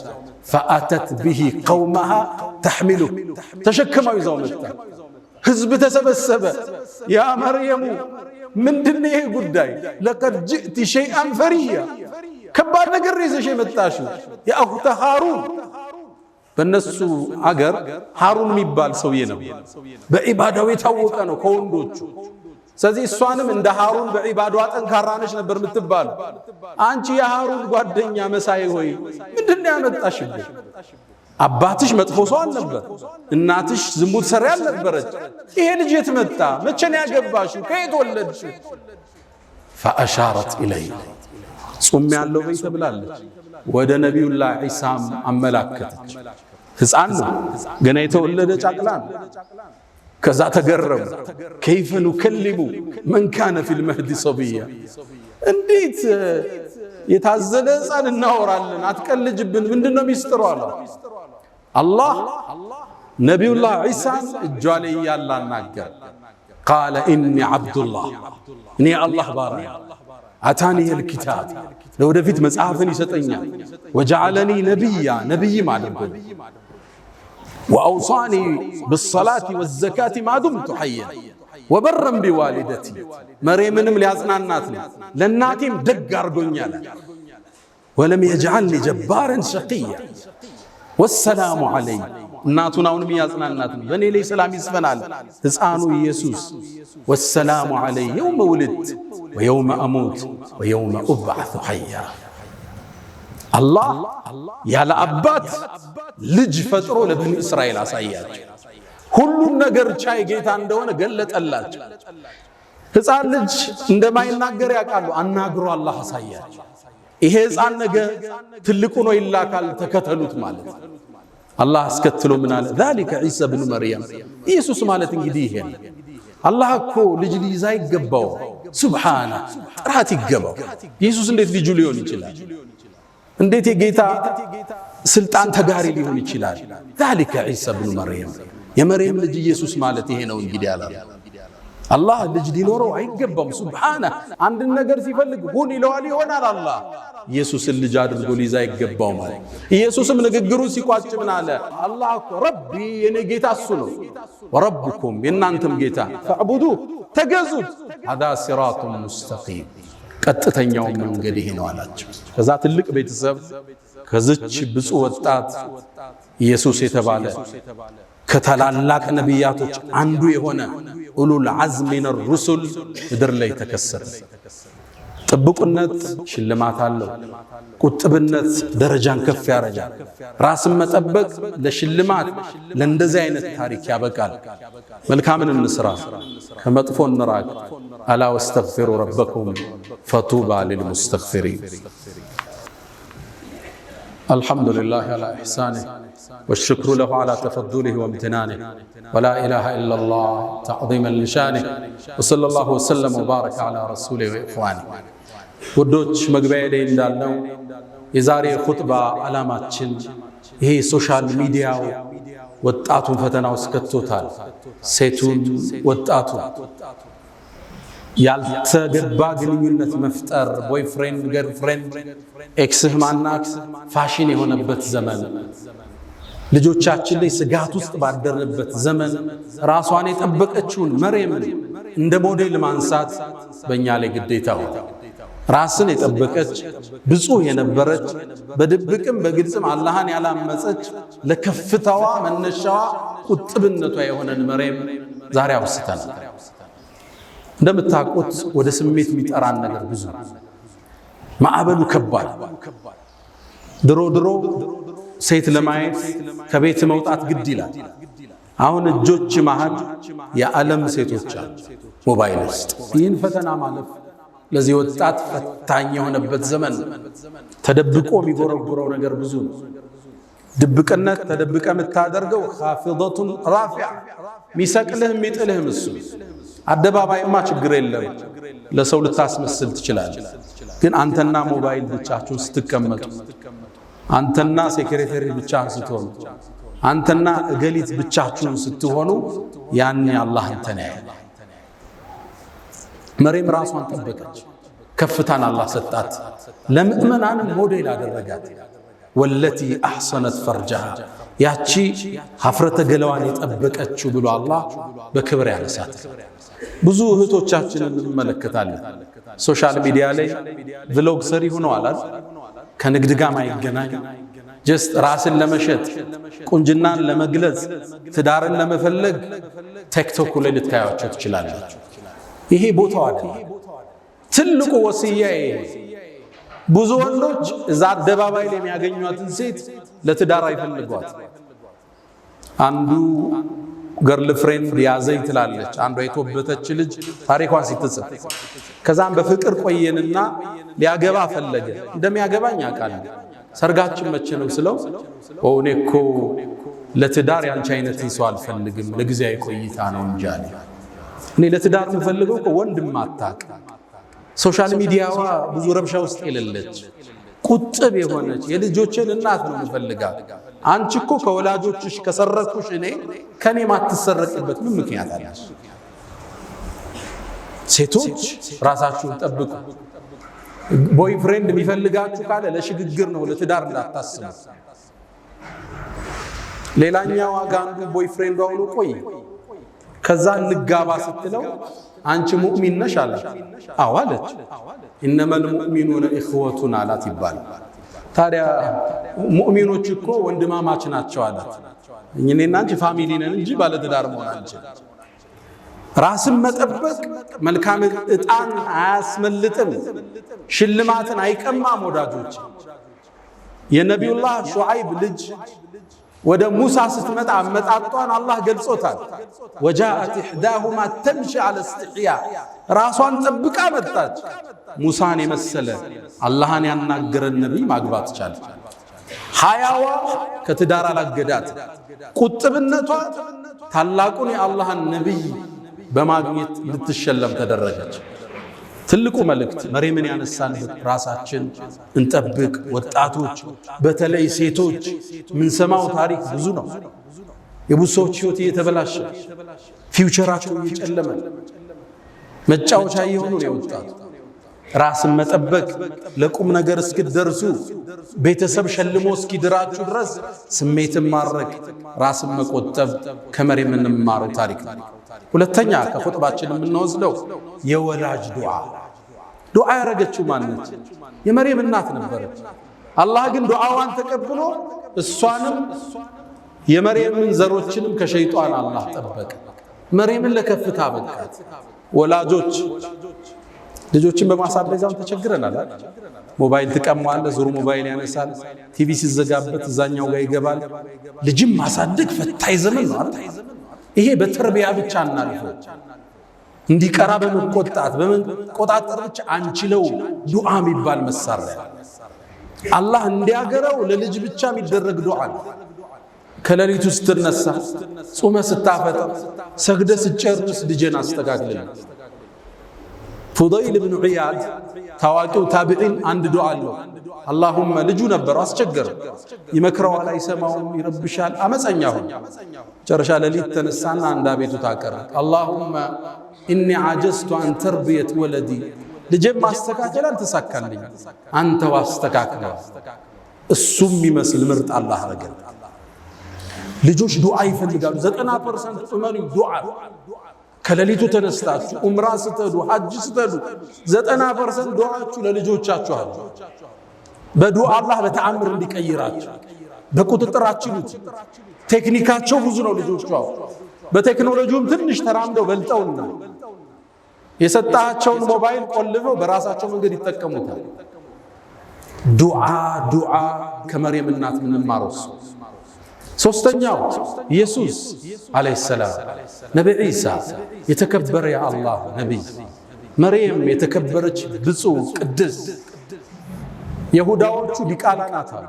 فأتت به قومها تحمله ተሸክማው ይዛው መጣች ህዝብ ተሰበሰበ ያ መርየም ምንድነው ይሄ ጉዳይ لقد جئت شيئا فريا ከባድ ነገር ይዘሽ መጣሽ ያ አኽተ ሃሩን በነሱ አገር ሃሩን የሚባል ሰውዬ ነው በዒባዳው የታወቀ ነው ከወንዶቹ ስለዚህ እሷንም እንደ ሃሩን በዒባዳዋ ጠንካራ ነሽ ነበር የምትባል አንቺ የሃሩን ጓደኛ መሳይ ሆይ ምንድነው ያመጣሽብሽ አባትሽ መጥፎ ሰው አልነበር እናትሽ ዝሙት ሰሪ አልነበረች ይሄ ልጅ የት መጣ መቼ ነው ያገባሽው ከየት ወለድሽ فاشارت اليه ጾም ያለው በይ ተብላለች ወደ ነብዩላህ ዒሳም አመላከተች ሕፃን ነው ገና የተወለደ ጫቅላ ነው ከዛ ተገረሙ كيف نكلم من كان في المهد صبيا እንዴት የታዘለ ሕፃን እናወራለን አትቀልጅብን ምንድነው ሚስጥሩ አለ አላህ ነብዩላህ ዒሳን እጇ ላይ ያላናገር قال اني عبد الله اني الله ባሪያ አታኒ الكتاب ለወደፊት መጽሐፍን ይሰጠኛል وجعلني نبيا نبي ማድረግ واوصاني بالصلاه والزكاه ما دمت حيا وبرا بوالدتي مريمንም ሊያጽናናት ለናቴም ደግ አርጎኛል ولم يجعلني جبارا شقيا والسلام علي እናቱን አሁንም ያጽናናት በኔ ላይ ሰላም ይስፈናል ሕፃኑ ኢየሱስ والسلام علي يوم ولدت ويوم اموت ويوم ابعث حيا الله ያለ አባት ልጅ ፈጥሮ ለበኒ እስራኤል አሳያቸው ሁሉም ነገር ቻይ ጌታ እንደሆነ ገለጠላቸው ሕፃን ልጅ እንደማይናገር ያውቃሉ አናግሮ አላህ አሳያቸው ይሄ ሕፃን ነገ ትልቁ ነው ይላካል ተከተሉት ማለት አላህ አስከትሎ ምን አለ ذلك عيسى ابن مريم ኢየሱስ ማለት እንግዲህ ይሄ አላህ እኮ ልጅ ሊይዛ ይገባው ሱብሃነ ጥራት ይገባው ኢየሱስ እንዴት ልጅ ሊሆን ይችላል እንዴት የጌታ ስልጣን ተጋሪ ሊሆን ይችላል ذلك عيسى ابن مريم የመርየም ልጅ ኢየሱስ ማለት ይሄ ነው እንግዲህ አለ አላህ ልጅ ሊኖረው አይገባም ሱብሃነ አንድ ነገር ሲፈልግ ሁን ይለዋል ይሆናል አላህ ኢየሱስን ልጅ አድርጎ ሊይዛ ይገባው ማለት ኢየሱስም ንግግሩ ሲቋጭ ምን አለ አላህ ረቢ የኔ ጌታ እሱ ነው ወረብኩም የናንተም ጌታ ፈዕቡዱ ተገዙት هذا صراط مستقيم ቀጥተኛው መንገድ ይሄ ነው አላቸው ከዛ ትልቅ ቤተሰብ ከዚች ብፁዕ ወጣት ኢየሱስ የተባለ ከታላላቅ ነቢያቶች አንዱ የሆነ ኡሉል ዐዝም ሚነ ሩሱል ምድር ላይ ተከሰተ ጥብቁነት ሽልማት አለው ቁጥብነት ደረጃን ከፍ ያረጋል ራስን መጠበቅ ለሽልማት ለእንደዚህ አይነት ታሪክ ያበቃል መልካምን እንስራ ከመጥፎ እንራቅ አላ ወስተግፊሩ ረበኩም ፈቱባ للمستغفرين الحمد لله على إحسانه والشكر له على تفضله وامتنانه ولا إله إلا الله تعظيما لشانه وصلى الله وسلم وبارك على رسوله وإخوانه ውዶች መግቢያ ላይ እንዳልነው የዛሬ ኹጥባ ዓላማችን ይሄ ሶሻል ሚዲያው ወጣቱን ፈተና ውስጥ ከቶታል ሴቱን ወጣቱ ያልተገባ ግንኙነት መፍጠር ቦይፍሬንድ ገርልፍሬንድ ኤክስህ ማናት ፋሽን የሆነበት ዘመን ልጆቻችን ላይ ስጋት ውስጥ ባደረበት ዘመን ራሷን የጠበቀችውን መርየምን እንደ ሞዴል ማንሳት በእኛ ላይ ግዴታው ራስን የጠበቀች ብፁዕ የነበረች በድብቅም በግልጽም አላህን ያላመፀች ለከፍታዋ መነሻዋ ቁጥብነቷ የሆነን መርየም ዛሬ አውስተናል እንደምታውቁት ወደ ስሜት የሚጠራን ነገር ብዙ ማዕበሉ ከባድ ድሮ ሴት ለማየት ከቤት መውጣት ግድ ይላል አሁን እጆች መሃል የዓለም ሴቶች አሉ ሞባይል ውስጥ ይህን ፈተና ማለፍ ለዚህ ወጣት ፈታኝ የሆነበት ዘመን ተደብቆ የሚጎረጉረው ነገር ብዙ ነው። ድብቅነት ተደብቀ የምታደርገው ኻፊደቱን ራፊዓ ሚሰቅልህ የሚጥልህም እሱ። አደባባይማ ችግር የለም ለሰው ልታስመስል ትችላለህ። ግን አንተና ሞባይል ብቻችሁን ስትቀመጡ፣ አንተና ሴክሬታሪ ብቻህን ስትሆኑ፣ አንተና እገሊት ብቻችሁን ስትሆኑ ያኔ አላህ አንተን ያያል። መርየም ራሷን ጠበቀች፣ ከፍታን አላህ ሰጣት፣ ለምእመናን ሞዴል አደረጋት። ወለቲ አሕሰነት ፈርጀሃ ያቺ ሀፍረተ ገላዋን የጠበቀችው ብሎ አላህ በክብር ያነሳት። ብዙ እህቶቻችንን እንመለከታለን ሶሻል ሚዲያ ላይ ቭሎግ ሰሪ ሆነዋል አይደል? ከንግድ ጋር ማይገናኝ ጀስት ራስን ለመሸጥ ቁንጅናን ለመግለጽ ትዳርን ለመፈለግ ቲክቶክ ላይ ልታያቸው ትችላላችሁ። ይሄ ቦታው አይደለም። ትልቁ ወሲያዬ ብዙ ወንዶች እዛ አደባባይ ላይ የሚያገኙትን ሴት ለትዳር አይፈልጓት። አንዱ ገርል ፍሬንድ ያዘኝ ትላለች፣ አንዷ የተወበተች ልጅ ታሪኳን ሲትጽፍ፣ ከዛም በፍቅር ቆየንና ሊያገባ ፈለገ። እንደሚያገባኝ አውቃለሁ፣ ሰርጋችን መቼ ነው ስለው እኔ እኮ ለትዳር ያንቺ አይነትን ሰው አልፈልግም ለጊዜያዊ ቆይታ ነው እንጂ አለ። እኔ ለትዳር የምፈልገው እኮ ወንድም አታውቅ፣ ሶሻል ሚዲያዋ ብዙ ረብሻ ውስጥ የሌለች ቁጥብ የሆነች የልጆችን እናት ነው የምፈልጋት። አንቺ እኮ ከወላጆችሽ ከሰረኩሽ እኔ ከኔ ማትሰረቅበት ምን ምክንያት አለ? ሴቶች ራሳችሁን ጠብቁ። ቦይ ፍሬንድ የሚፈልጋችሁ ካለ ለሽግግር ነው፣ ለትዳር እንዳታስቡ። ሌላኛው አንዱ ቦይ ፍሬንድ አሁን ቆይ ከዛ እንጋባ ስትለው አንቺ ሙእሚን ነሽ አላት። አዎ አለች። ኢነመል ሙእሚኑነ ኢኽወቱን አላት ይባላል። ታዲያ ሙእሚኖች እኮ ወንድማማች ናቸው አላት። እኔና አንቺ ፋሚሊ ነን እንጂ ባለትዳር መሆን አንችልም። ራስን መጠበቅ መልካም ዕጣን አያስመልጥም፣ ሽልማትን አይቀማም። ወዳጆች የነቢዩላህ ሹዓይብ ልጅ ወደ ሙሳ ስትመጣ አመጣጧን አላህ ገልጾታል። ወጃአት ኢሕዳሁማ ተምሺ ዐለ እስትሕያ ራሷን ጠብቃ መጣች። ሙሳን የመሰለ አላህን ያናገረን ነቢይ ማግባት ቻለች። ሐያዋ ከትዳር አላገዳት። ቁጥብነቷ ታላቁን የአላህን ነቢይ በማግኘት ልትሸለም ተደረገች። ትልቁ መልእክት መርየምን ያነሳንበት ራሳችን እንጠብቅ። ወጣቶች በተለይ ሴቶች ምንሰማው ታሪክ ብዙ ነው። የብዙ ሰዎች ህይወት እየተበላሸ ፊውቸራቸው እየጨለመ መጫወቻ እየሆኑ ነው የወጣቱ። ራስን መጠበቅ ለቁም ነገር እስክትደርሱ ቤተሰብ ሸልሞ እስኪድራችሁ ድረስ ስሜትን ማረክ፣ ራስን መቆጠብ ከመርየም የምንማረው ታሪክ ነው። ሁለተኛ ከኹጥባችን የምንወስደው የወላጅ ዱዓ ያረገችው ማነች? የመርየም እናት ነበረች። አላህ ግን ዱዓዋን ተቀብሎ እሷንም የመርየምን ዘሮችንም ከሸይጣን አላህ ጠበቀ። መርየምን ለከፍታ በቃት። ወላጆች ልጆችን በማሳደጋም ተቸግረናል። ሞባይል ትቀማለ፣ ዙሩ ሞባይል ያነሳል፣ ቲቪ ሲዘጋበት እዛኛው ጋር ይገባል። ልጅም ማሳደግ ፈታኝ ዘመን ነው አይደል? ይሄ በተርቢያ ብቻ እናልፈው፣ እንዲቀራ በመቆጣት በመቆጣጠር ብቻ አንችለው። ዱዓ የሚባል መሳሪያ አላህ እንዲያገረው ለልጅ ብቻ የሚደረግ ዱዓ ነው። ከሌሊቱ ስትነሳ፣ ጾመ ስታፈጥር፣ ሰግደ ስጨርስ ልጅን አስተካክልልኝ። ፉደይል ብን ዒያድ ታዋቂው ታቢዒን አንድ ዱዓ አለው። አላሁመ ልጁ ነበር አስቸገረ፣ ይመክረዋል፣ አይሰማውም፣ ይረብሻል፣ አመፀኛ ሆነ። ጨረሻ ሌሊት ተነሳና አንድ አቤቱታ አቀረበ። አላሁመ ኢኒ ዓጀዝቱ አን ተርቢየት ወለዲ፣ ልጄን ማስተካከል አልተሳካልኝ፣ አንተው አስተካክለው። እሱም የሚመስል ምርጥ አላህ አረገ። ልጆች ዱዓ ይፈልጋሉ። 90% እመኑ ዱዓ። ከሌሊቱ ተነስታችሁ ዑምራ ስትሄዱ ሐጅ ስትሄዱ 90% ዱዓችሁ ለልጆቻችሁ አሉ። በዱዓ አላህ በተአምር እንዲቀይራችሁ በቁጥጥራችሁ። ቴክኒካቸው ብዙ ነው ልጆቹ። በቴክኖሎጂውም ትንሽ ተራምደው በልጠውና የሰጣቸውን ሞባይል ቆልፈው በራሳቸው መንገድ ይጠቀሙታል። ዱዓ ከመርየም እናት ምንማረው። ሶስተኛው ኢየሱስ አለይሂ ሰላም ነብይ ኢሳ የተከበረ የአላህ ነብይ መርየም የተከበረች ብፁዕ ቅድስ ይሁዳዎቹ ዲቃላ ናት አሉ።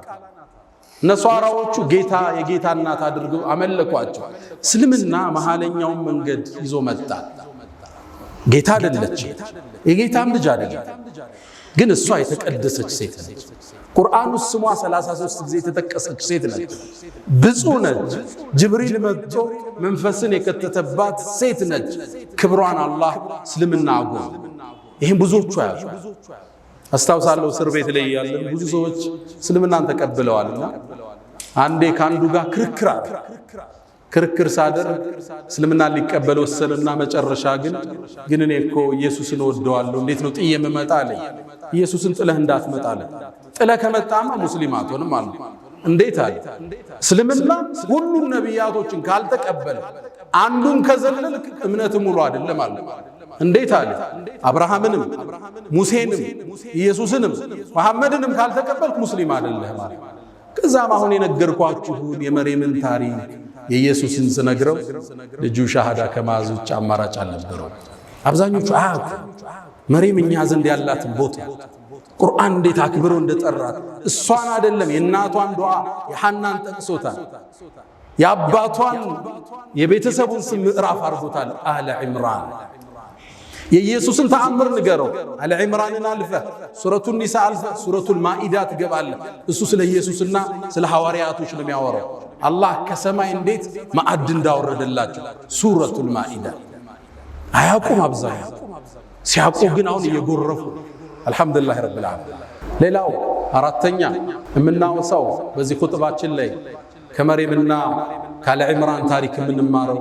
ነሷራዎቹ ጌታ የጌታ እናት አድርገው አመለኳቸው። እስልምና መሐለኛውን መንገድ ይዞ መጣ። ጌታ አይደለች፣ የጌታም ልጅ አይደለም፣ ግን እሷ የተቀደሰች ሴት ነች። ቁርአን ውስጥ ስሟ 33 ጊዜ የተጠቀሰች ሴት ነች። ብፁዕ ነች። ጅብሪል መጥቶ መንፈስን የከተተባት ሴት ነች። ክብሯን አላህ እስልምና አጎል። ይህም ብዙዎቹ ያዙ። አስታውሳለሁ እስር ቤት ላይ ያለን ብዙ ሰዎች እስልምናን ተቀብለዋልና አንዴ ካንዱ ጋር ክርክር ሳደርግ እስልምና ሊቀበል ወሰነና መጨረሻ ግን እኔ እኮ ኢየሱስን ወደዋለሁ እንዴት ነው ጥዬ የምመጣ አለኝ። ኢየሱስን ጥለህ እንዳትመጣ አለ። ጥለህ ከመጣማ ሙስሊም አትሆንም አለ። እንዴት አለ? እስልምና ሁሉም ነቢያቶችን ካልተቀበለ አንዱን ከዘለልክ እምነት ሙሉ አይደለም አለ። እንዴት አለ? አብርሃምንም ሙሴንም ኢየሱስንም መሐመድንም ካልተቀበልክ ሙስሊም አይደለም አለ። ከዛም አሁን የነገርኳችሁን የመርየምን ታሪክ የኢየሱስን ስነግረው ልጁ ሻሃዳ ከማዝ ውጭ አማራጭ አልነበረው። አብዛኞቹ አያውቁ መርየም እኛ ዘንድ ያላትን ቦታ ቁርአን እንዴት አክብሮ እንደጠራት እሷን አይደለም የእናቷን ዱዓ የሐናን ጠቅሶታል። የአባቷን የቤተሰቡን ስም ምዕራፍ አድርጎታል። አለ ዒምራን የኢየሱስን ተአምር ንገረው። አለ ዒምራንን አልፈ ሱረቱን ኒሳ አልፈ ሱረቱል ማኢዳ ትገባለህ። እሱ ስለ ኢየሱስና ስለ ሐዋርያቶች ነው የሚያወራው። አላህ ከሰማይ እንዴት ማዕድ እንዳወረደላቸው ሱረቱል ማኢዳ አያውቁም። አብዛኛው ሲያውቁ ግን አሁን እየጎረፉ አልሐምዱሊላህ ረብል ዓለሚን። ሌላው አራተኛ የምናወሳው በዚህ ኹጥባችን ላይ ከመርየምና ካለ ዒምራን ታሪክ የምንማረው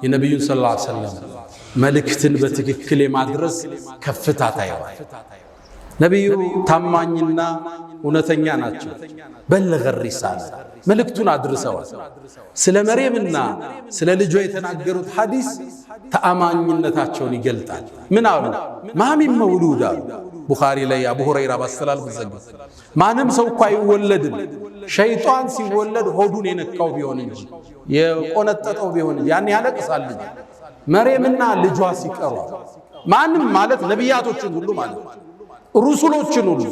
የነቢዩን ሰለላሁ ዐለይሂ ወሰለም መልእክትን በትክክል የማድረስ ከፍታ ታየዋል። ነቢዩ ታማኝና እውነተኛ ናቸው። በለገ ሪሳላ መልእክቱን አድርሰዋል። ስለ መርየምና ስለ ልጇ የተናገሩት ሐዲስ ተአማኝነታቸውን ይገልጣል። ምን አሉ? ማሚን መውሉድ አሉ። ቡኻሪ ላይ አቡ ሁረይራ ባስተላልፍ ዘግብ ማንም ሰው እኮ አይወለድም ሸይጣን ሲወለድ ሆዱን የነካው ቢሆን እንጂ የቆነጠጠው ቢሆን እንጂ ያን ያለቅሳል። መርየምና ልጇ ሲቀሩ ማንም ማለት ነቢያቶችን ሁሉ ማለት ሩሱሎችን ሁሉ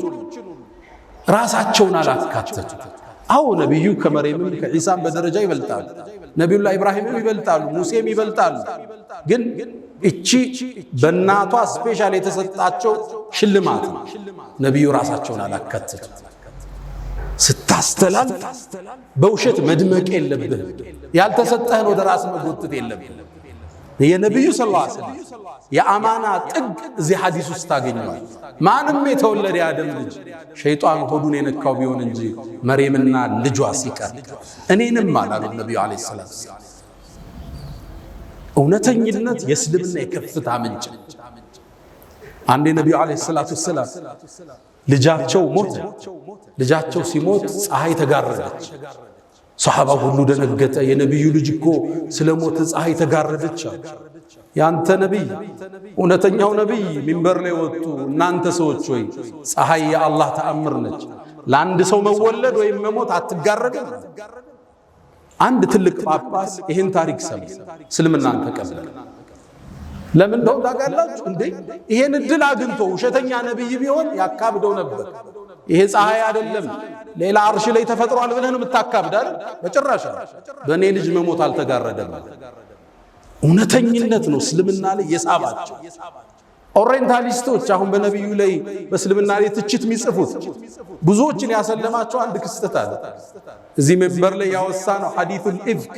ራሳቸውን አላካተቱ። አው ነቢዩ ከመርየምም ከዒሳም በደረጃ ይበልጣሉ። ነቢዩላህ ኢብራሂምም ይበልጣሉ፣ ሙሴም ይበልጣሉ። ግን እቺ በእናቷ ስፔሻል የተሰጣቸው ሽልማት ነው። ነቢዩ ራሳቸውን አላካተቱ። ስታስተላል በውሸት መድመቅ የለብህም። ያልተሰጠህን ወደ ራስ መጎተት የለብህም። የነቢዩ ሰለላሁ ዐለይሂ ወሰለም የአማና ጥግ እዚህ ሐዲስ ውስጥ ታገኘዋል። ማንም የተወለደ የአደም ልጅ ሸይጣን ሆዱን የነካው ቢሆን እንጂ መርየምና ልጇ ሲቀር እኔንም አላሉ ነቢዩ ዐለይሂ ሰላም። እውነተኝነት የእስልምና የከፍታ ምንጭ። አንዴ ነቢዩ ዐለይሂ ሰላቱ ወሰላም ልጃቸው ሞተ። ልጃቸው ሲሞት ፀሐይ ተጋረደች። ሰሃባ ሁሉ ደነገጠ። የነቢዩ ልጅ እኮ ስለ ሞተ ፀሐይ ተጋረደች። ያንተ ነቢይ እውነተኛው ነቢይ ሚንበር ላይ ወጡ። እናንተ ሰዎች ወይ ፀሐይ የአላህ ተአምር ነች፣ ለአንድ ሰው መወለድ ወይም መሞት አትጋረድም። አንድ ትልቅ ጳጳስ ይህን ታሪክ ሰማ፣ እስልምናን ተቀበለ። ለምን እንደው ታውቃላችሁ እንዴ? ይሄን እድል አግኝቶ ውሸተኛ ነቢይ ቢሆን ያካብደው ነበር። ይሄ ፀሐይ አይደለም ሌላ አርሽ ላይ ተፈጥሯል ብለህ ነው የምታካብድ አይደል? በጭራሽ በእኔ ልጅ መሞት አልተጋረደም። እውነተኝነት ነው እስልምና ላይ የሳባቸው። ኦሪየንታሊስቶች አሁን በነቢዩ ላይ በእስልምና ላይ ትችት የሚጽፉት ብዙዎችን ያሰለማቸው አንድ ክስተት አለ። እዚህ መንበር ላይ ያወሳ ነው ሐዲሱል ኢፍክ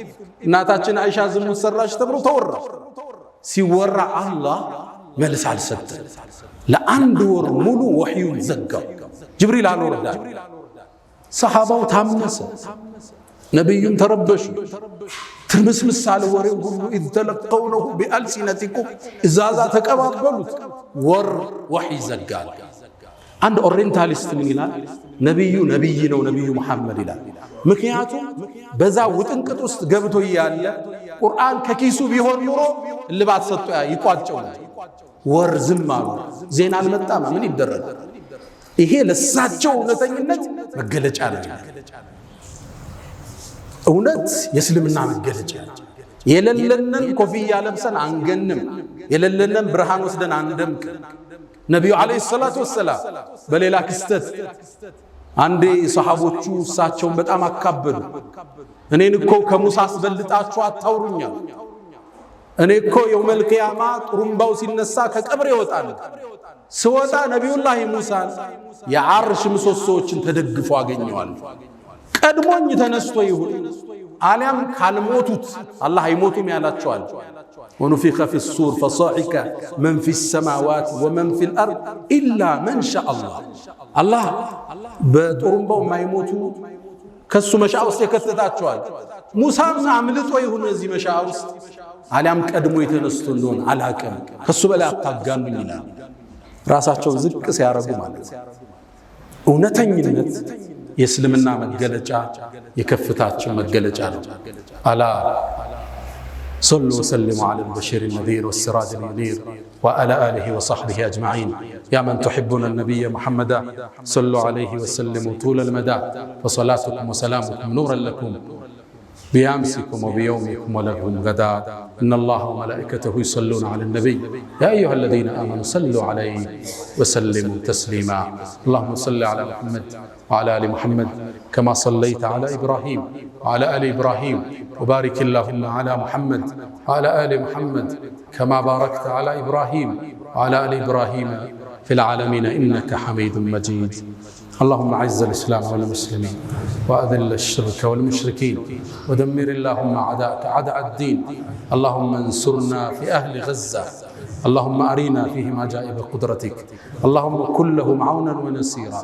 እናታችን አይሻ ዝሙት ሰራች ተብሎ ተወራ። ሲወራ አላህ መልስ አልሰጠም። ለአንድ ወር ሙሉ ወህዩን ዘጋው። ጅብሪል አልወረዳም። ሰሃባው ታመሰ፣ ነቢዩም ተረበሹ። ትርምስምስ አለ ወሬው ሁሉ። ኢዝ ተለቀውነሁ ቢአልሲነቲኩም እዛዛ ተቀባበሉት። ወር ወህይ ዘጋል። አንድ ኦሪየንታሊስት ምን ይላል? ነቢዩ ነቢይ ነው ነቢዩ መሐመድ ይላል። ምክንያቱም በዛ ውጥንቅጥ ውስጥ ገብቶ እያለ ቁርአን ከኪሱ ቢሆን ኑሮ እልባት ሰጥቶ ይቋጨው። ወር ዝም አሉ። ዜና አልመጣም። ምን ይደረጋል? ይሄ ለሳቸው እውነተኝነት መገለጫ ነው። እውነት የእስልምና መገለጫ። የሌለንን ኮፍያ ለብሰን አንገንም። የለለንም ብርሃን ወስደን አንደምቅ። ነብዩ አለይሂ ሰላቱ ወሰላም በሌላ ክስተት አንዴ ሰሃቦቹ እሳቸውን በጣም አካበዱ። እኔን እኮ ከሙሳ አስበልጣችሁ አታውሩኛል። እኔ እኮ የውመል ቂያማ ጥሩምባው ሲነሳ ከቀብር ይወጣል። ስወጣ ነቢዩላህ ሙሳን የዓርሽ ምሰሶዎችን ተደግፎ አገኘዋል። ቀድሞኝ ተነስቶ ይሁን አሊያም ካልሞቱት አላህ አይሞቱም ያላቸዋል። ወኑፊኸ ፊሱር ፈሳዒቀ መን ፊሰማዋት ወመን ፊልአርድ ኢላ መን ሻአ አላህ። አላህ በጥሩምባው የማይሞቱ ከሱ መሻ ውስጥ የከተታቸዋል። ሙሳም አምልጦ ይሁን እዚህ መሻ ውስጥ አሊያም ቀድሞ የተነስቶ እንደሆነ አላቅም፣ ከሱ በላይ አታጋኑኝ ይላል። ራሳቸውን ዝቅ ሲያረጉ ማለት እውነተኝነት የእስልምና መገለጫ የከፍታቸው መገለጫ ነው። አላ صلوا وسلموا على البشير النذير والسراج المنير وعلى آله وصحبه أجمعين. يا من تحبون النبي محمدا صلوا عليه وسلموا طول المدى، فصلاتكم وسلامكم نورا لكم بأمسكم وبيومكم ولكم غدا. إن الله وملائكته يصلون على النبي يا أيها الذين آمنوا صلوا عليه وسلموا تسليما. اللهم صل على محمد وعلى آل محمد كما صليت على إبراهيم وعلى آل إبراهيم، وبارك اللهم على محمد وعلى آل محمد كما باركت على إبراهيم وعلى آل إبراهيم في العالمين إنك حميد مجيد. اللهم أعز الإسلام والمسلمين وأذل الشرك والمشركين ودمر اللهم أعداءك أعداء الدين. اللهم انصرنا في أهل غزة، اللهم أرنا فيهم عجائب قدرتك، اللهم كن لهم عونا ونصيرا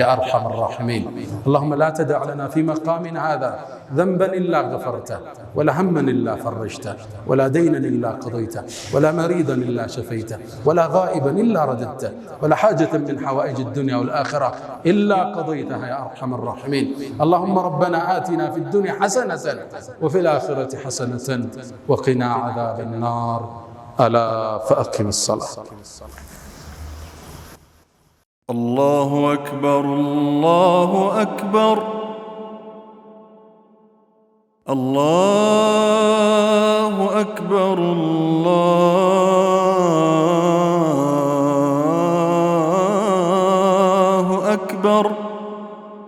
يا أرحم الراحمين. اللهم لا تدع لنا في مقامنا هذا ذنبا إلا غفرته، ولا هما إلا فرجته، ولا دينا إلا قضيته، ولا مريضا إلا شفيته، ولا غائبا إلا رددته، ولا حاجة من حوائج الدنيا والآخرة إلا قضيتها يا أرحم الراحمين. اللهم ربنا آتنا في الدنيا حسنة وفي الآخرة حسنة وقنا عذاب النار. ألا فأقم الصلاة. الله أكبر الله أكبر الله أكبر الله أكبر.